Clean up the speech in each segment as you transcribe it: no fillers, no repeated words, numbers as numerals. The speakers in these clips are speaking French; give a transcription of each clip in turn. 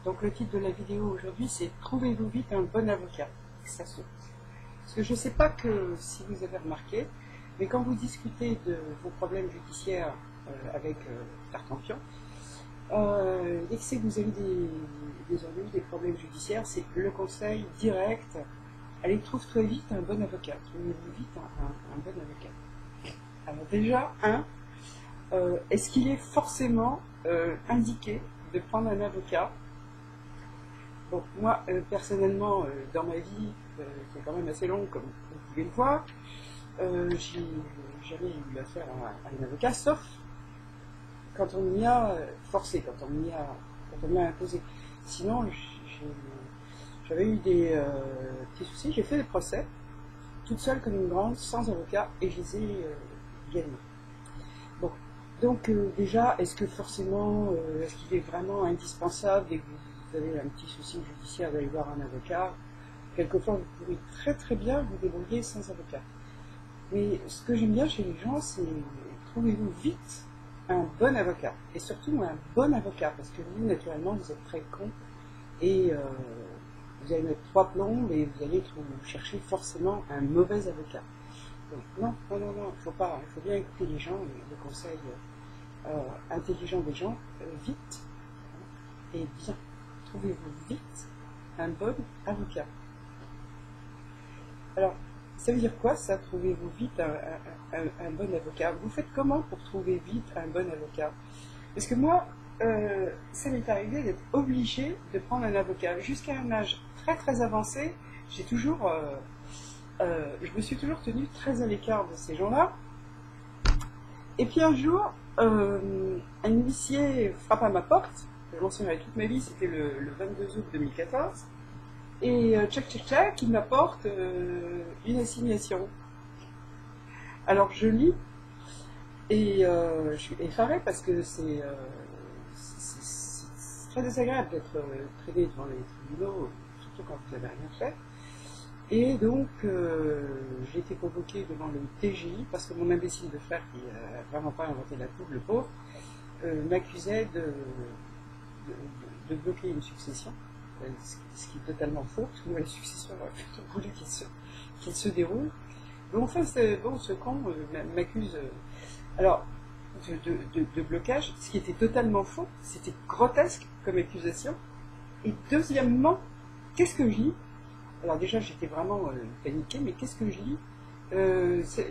Donc le titre de la vidéo aujourd'hui, c'est Trouvez-vous vite un bon avocat. Ça saute. Parce que je ne sais pas que si vous avez remarqué, mais quand vous discutez de vos problèmes judiciaires avec Tartampion, dès que c'est que vous avez des ennuis, des problèmes judiciaires, c'est le conseil direct. Allez, trouve-toi vite un bon avocat. Trouvez-vous vite un bon avocat. Alors déjà, est-ce qu'il est forcément indiqué de prendre un avocat? Bon, moi, personnellement, dans ma vie, qui est quand même assez longue, comme vous pouvez le voir, j'ai jamais eu affaire à un avocat, sauf quand on m'y a forcé, quand on m'a imposé. Sinon, j'avais eu des petits soucis, j'ai fait des procès, toute seule comme une grande, sans avocat, et je les ai gagnés. Bon, donc déjà, est-ce que forcément, est-ce qu'il est vraiment indispensable dès que vous avez un petit souci judiciaire d'aller voir un avocat? Quelquefois, vous pouvez très très bien vous débrouiller sans avocat. Mais ce que j'aime bien chez les gens, c'est trouvez-vous vite un bon avocat. Et surtout un bon avocat, parce que vous, naturellement, vous êtes très con et vous allez mettre 3 plombes et vous allez chercher forcément un mauvais avocat. Donc non, il faut pas, il faut bien écouter les gens, les conseils intelligents des gens, vite et bien. Trouvez-vous vite un bon avocat. Alors, ça veut dire quoi ça, trouvez-vous vite un bon avocat? Vous faites comment pour trouver vite un bon avocat? Parce que moi, ça m'est arrivé d'être obligé de prendre un avocat. Jusqu'à un âge très très avancé, je me suis toujours tenue très à l'écart de ces gens-là. Et puis un jour, un huissier frappe à ma porte. Je m'en souviendrai toute ma vie, c'était le 22 août 2014. Et tchac, il m'apporte une assignation. Alors je lis, et je suis effarée parce que c'est très désagréable d'être traîné devant les tribunaux, surtout quand vous n'avez rien fait. Et donc, j'ai été convoquée devant le TGI parce que mon imbécile de frère, qui n'a vraiment pas inventé la poudre, le pauvre, m'accusait de bloquer une succession, ce qui est totalement faux, parce que moi, la succession, j'ai plutôt voulu qu'il se déroule. Donc, enfin, ce con m'accuse alors de blocage, ce qui était totalement faux, c'était grotesque comme accusation. Et deuxièmement, qu'est-ce que je lis? Alors déjà, j'étais vraiment paniquée, mais qu'est-ce que je lis?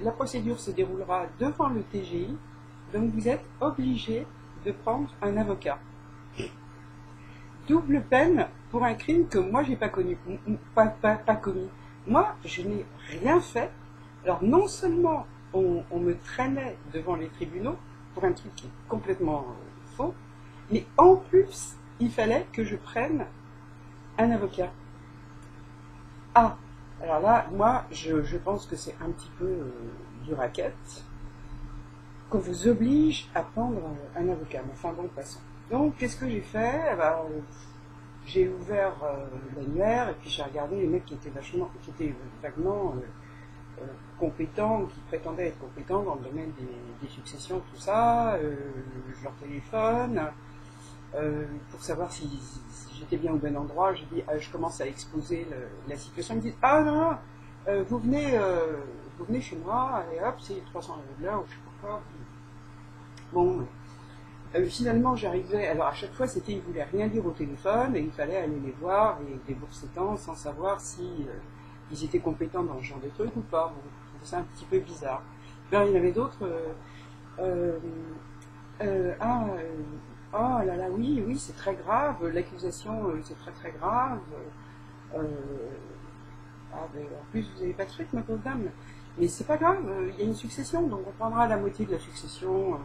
La procédure se déroulera devant le TGI, donc vous êtes obligé de prendre un avocat. Double peine pour un crime que moi j'ai pas connu, pas commis. Moi, je n'ai rien fait. Alors non seulement on me traînait devant les tribunaux pour un truc qui est complètement faux, mais en plus, il fallait que je prenne un avocat. Ah, alors là, moi, je pense que c'est un petit peu du racket, qu'on vous oblige à prendre un avocat. Mais enfin bon, passons. Donc, qu'est-ce que j'ai fait? J'ai ouvert l'annuaire et puis j'ai regardé les mecs qui étaient vaguement compétents, qui prétendaient être compétents dans le domaine des successions, tout ça. Je leur téléphone pour savoir si j'étais bien au bon endroit. J'ai dit, je commence à exposer la situation. Ils me disent, ah non, vous venez chez moi et hop, c'est 300 € de l'heure ou je sais pas quoi. Bon. Finalement, j'arrivais, alors à chaque fois, c'était, ils ne voulaient rien dire au téléphone, et il fallait aller les voir et débourser temps sans savoir si ils étaient compétents dans ce genre de truc ou pas. Bon, je trouvais ça un petit peu bizarre. Ben, il y en avait d'autres, oh là là, oui, c'est très grave, l'accusation, c'est très très grave. Ben, en plus, vous n'avez pas de truc, ma pauvre dame. Mais c'est pas grave, il y a une succession, donc on prendra la moitié de la succession.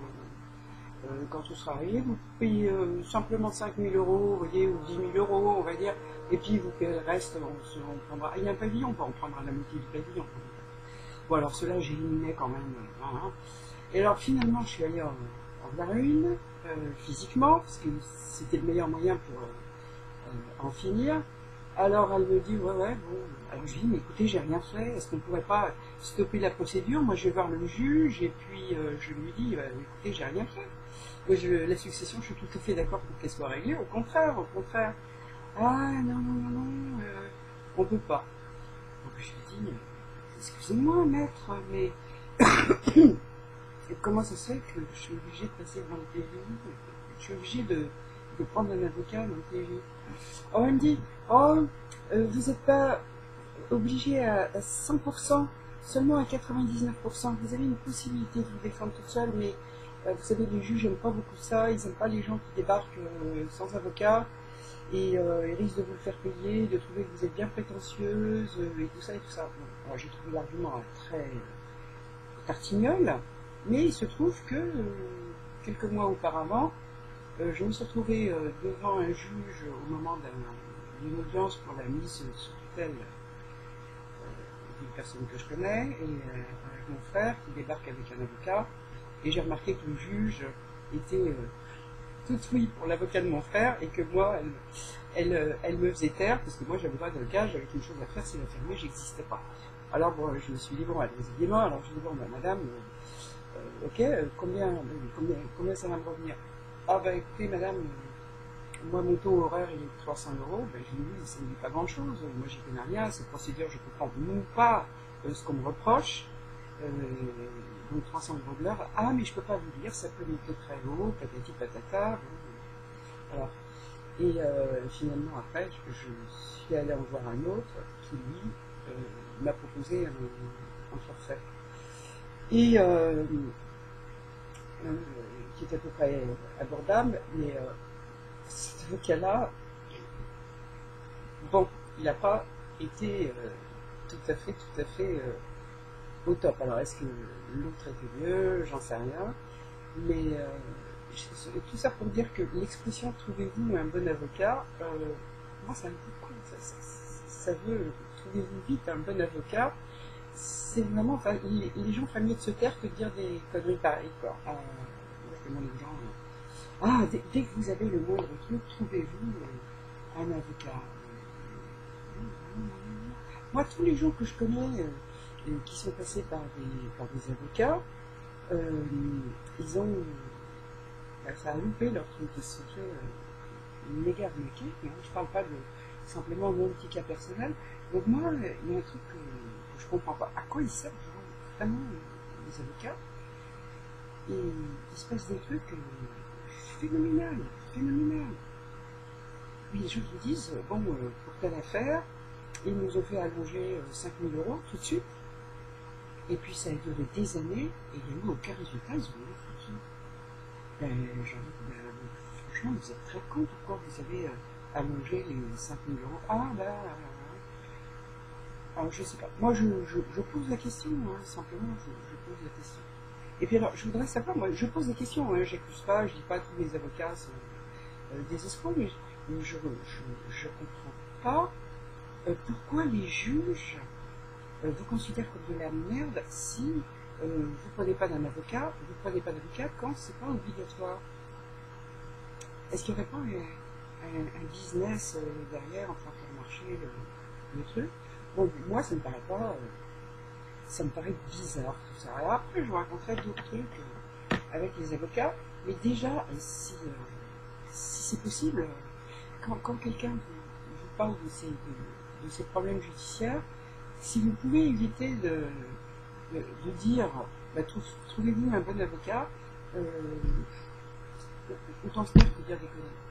Quand tout sera arrivé, vous payez simplement 5 000 €, vous voyez, ou 10 000 €, on va dire, et puis vous payez le reste, on prendra. Il y a un pavillon, on prendra la moitié du pavillon. Bon, alors cela, j'éliminais quand même. Et alors finalement, je suis allée en voir une, physiquement, parce que c'était le meilleur moyen pour en finir. Alors elle me dit, ouais, bon. Alors je dis, mais écoutez, j'ai rien fait, est-ce qu'on ne pourrait pas stopper la procédure? Moi je vais voir le juge, et puis je lui dis, écoutez, j'ai rien fait. La succession, je suis tout à fait d'accord pour qu'elle soit réglée. Au contraire, au contraire. Ah non, non, non, non, on peut pas. Donc je lui dis, excusez-moi, maître, mais comment ça se fait que je suis obligé de passer devant le PJ? Je suis obligé de prendre un avocat dans le PJ. Oh, elle me dit, oh, vous n'êtes pas obligé à 100%, seulement à 99%. Vous avez une possibilité de vous défendre toute seule, mais vous savez, les juges n'aiment pas beaucoup ça. Ils n'aiment pas les gens qui débarquent sans avocat. Et ils risquent de vous le faire payer, de trouver que vous êtes bien prétentieuse, et tout ça et tout ça. Bon, alors j'ai trouvé l'argument très tartignol, mais il se trouve que quelques mois auparavant, je me suis retrouvée devant un juge au moment d'une audience pour la mise sous tutelle d'une personne que je connais, et avec mon frère qui débarque avec un avocat, et j'ai remarqué que le juge était tout oui pour l'avocat de mon frère, et que moi, elle me faisait taire, parce que moi j'avais pas d'avocat, j'avais qu'une chose à faire, c'est l'affirmer, j'existais pas. Alors bon, je me suis dit, bon, allez, évidemment, alors je dis, bon, bah, madame, ok, combien ça va me revenir? Ah bah écoutez, madame, moi mon taux horaire il est de 300 euros, ben, je lui dis, ça ne dit pas grand chose, moi j'y connais rien, cette procédure, je comprends non pas ce qu'on me reproche, donc 300 euros de l'heure, ah mais je peux pas vous dire, ça peut monter très haut, patati patata, bon, alors. Et finalement, après, je suis allé en voir un autre qui, lui, m'a proposé un forfait. Et qui est à peu près abordable, mais cet avocat-là, bon, il n'a pas été tout à fait au top. Alors, est-ce que l'autre était mieux? J'en sais rien. Mais tout ça pour dire que l'expression trouvez-vous un bon avocat, moi ça me dit quoi, ça veut trouvez-vous vite un bon avocat, c'est vraiment, enfin, les gens feraient mieux de se taire que de dire des conneries pareilles, quoi. Moi je demande aux gens, dès que vous avez le moindre truc, trouvez-vous un avocat. Moi, tous les gens que je connais qui sont passés par des avocats, ils ont, ça a loupé leur truc, ils se sont fait méga arnaquer. Je ne parle pas simplement de mon petit cas personnel. Donc moi, il y a un truc que je ne comprends pas. À quoi ils servent vraiment les avocats? Et il se passe des trucs phénoménal. Oui, les gens qui disent, bon, pour telle affaire, ils nous ont fait allonger 5 000 euros tout de suite. Et puis ça a duré des années, et il n'y a eu aucun résultat, ils ont rien foutu. Franchement, vous êtes très con, pourquoi vous avez allongé les 5 000 euros? Ah, là, alors je sais pas. Moi, je pose la question, hein, simplement, je pose la question. Et puis alors, je voudrais savoir, moi, je pose des questions, hein, j'accuse pas, je dis pas que tous les avocats sont des escrocs, mais je comprends pas pourquoi les juges vous considèrent comme de la merde si vous prenez pas d'un avocat, vous prenez pas d'avocat quand c'est pas obligatoire. Est-ce qu'il n'y aurait pas un business derrière en train de faire marcher le truc? Bon, moi ça me paraît pas, ça me paraît bizarre tout ça. Alors après je vous raconterai d'autres trucs avec les avocats, mais déjà si c'est possible, quand quelqu'un vous parle de ses problèmes judiciaires, si vous pouvez éviter de dire, bah, trouvez-vous un bon avocat, autant se faire que dire des conneries.